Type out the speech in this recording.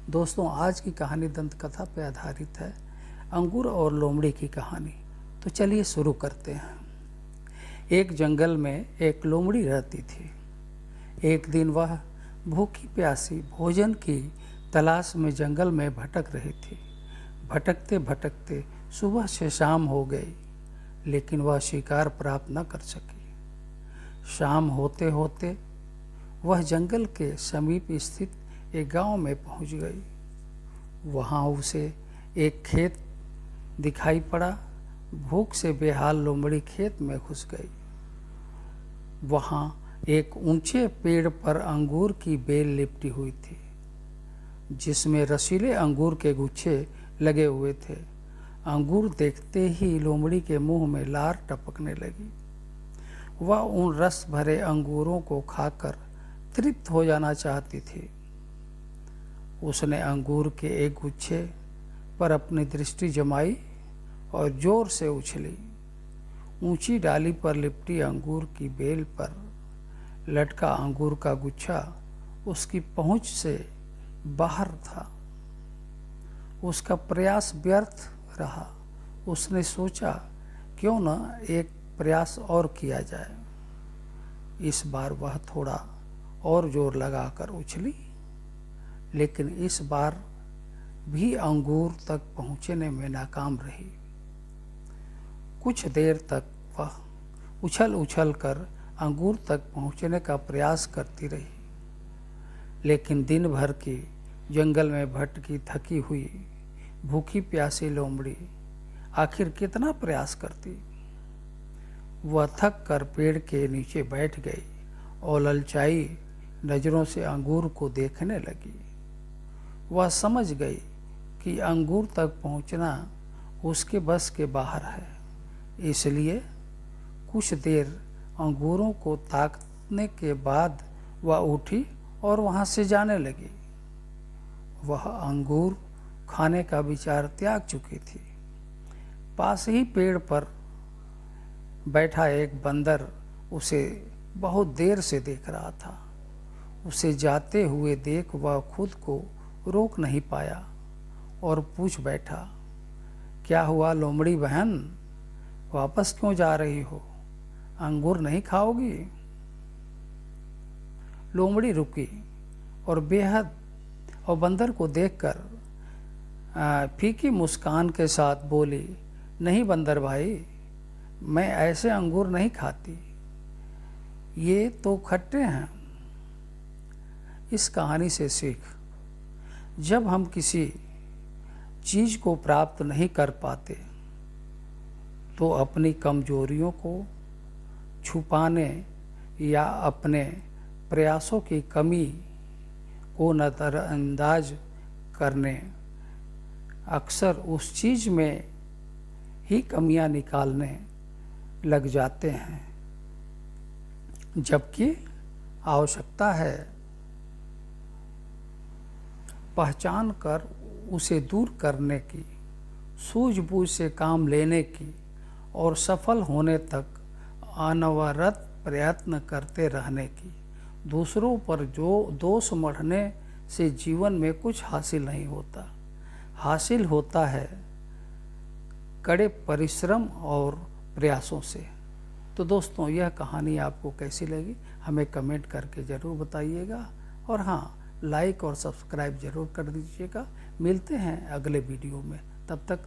दोस्तों, आज की कहानी दंत कथा पर आधारित है, अंगूर और लोमड़ी की कहानी। तो चलिए शुरू करते हैं। एक जंगल में एक लोमड़ी रहती थी। एक दिन वह भूखी प्यासी भोजन की तलाश में जंगल में भटक रही थी। भटकते भटकते सुबह से शाम हो गई, लेकिन वह शिकार प्राप्त न कर सकी। शाम होते होते वह जंगल के समीप स्थित एक गांव में पहुंच गई। वहां उसे एक खेत दिखाई पड़ा। भूख से बेहाल लोमड़ी खेत में घुस गई। वहां एक ऊंचे पेड़ पर अंगूर की बेल लिपटी हुई थी, जिसमें रसीले अंगूर के गुच्छे लगे हुए थे। अंगूर देखते ही लोमड़ी के मुंह में लार टपकने लगी। वह उन रस भरे अंगूरों को खाकर तृप्त हो जाना चाहती थी। उसने अंगूर के एक गुच्छे पर अपनी दृष्टि जमाई और जोर से उछली। ऊंची डाली पर लिपटी अंगूर की बेल पर लटका अंगूर का गुच्छा उसकी पहुंच से बाहर था। उसका प्रयास व्यर्थ रहा। उसने सोचा, क्यों न एक प्रयास और किया जाए। इस बार वह थोड़ा और जोर लगाकर उछली, लेकिन इस बार भी अंगूर तक पहुंचने में नाकाम रही। कुछ देर तक वह उछल उछल कर अंगूर तक पहुंचने का प्रयास करती रही, लेकिन दिन भर की जंगल में भटकी थकी हुई भूखी प्यासी लोमड़ी आखिर कितना प्रयास करती। वह थक कर पेड़ के नीचे बैठ गई और ललचाई नजरों से अंगूर को देखने लगी। वह समझ गई कि अंगूर तक पहुंचना उसके बस के बाहर है, इसलिए कुछ देर अंगूरों को ताकने के बाद वह उठी और वहां से जाने लगी। वह अंगूर खाने का विचार त्याग चुकी थी। पास ही पेड़ पर बैठा एक बंदर उसे बहुत देर से देख रहा था। उसे जाते हुए देख वह खुद को रोक नहीं पाया और पूछ बैठा, क्या हुआ लोमड़ी बहन, वापस क्यों जा रही हो? अंगूर नहीं खाओगी? लोमड़ी रुकी और बंदर को देखकर फीकी मुस्कान के साथ बोली, नहीं बंदर भाई, मैं ऐसे अंगूर नहीं खाती, ये तो खट्टे हैं। इस कहानी से सीख, जब हम किसी चीज को प्राप्त नहीं कर पाते तो अपनी कमजोरियों को छुपाने या अपने प्रयासों की कमी को नज़रअंदाज करने अक्सर उस चीज में ही कमियां निकालने लग जाते हैं, जबकि आवश्यकता है पहचान कर उसे दूर करने की, सूझबूझ से काम लेने की और सफल होने तक अनवरत प्रयत्न करते रहने की। दूसरों पर जो दोष मढ़ने से जीवन में कुछ हासिल नहीं होता। हासिल होता है कड़े परिश्रम और प्रयासों से। तो दोस्तों, यह कहानी आपको कैसी लगी हमें कमेंट करके ज़रूर बताइएगा, और हाँ, लाइक और सब्सक्राइब ज़रूर कर दीजिएगा। मिलते हैं अगले वीडियो में, तब तक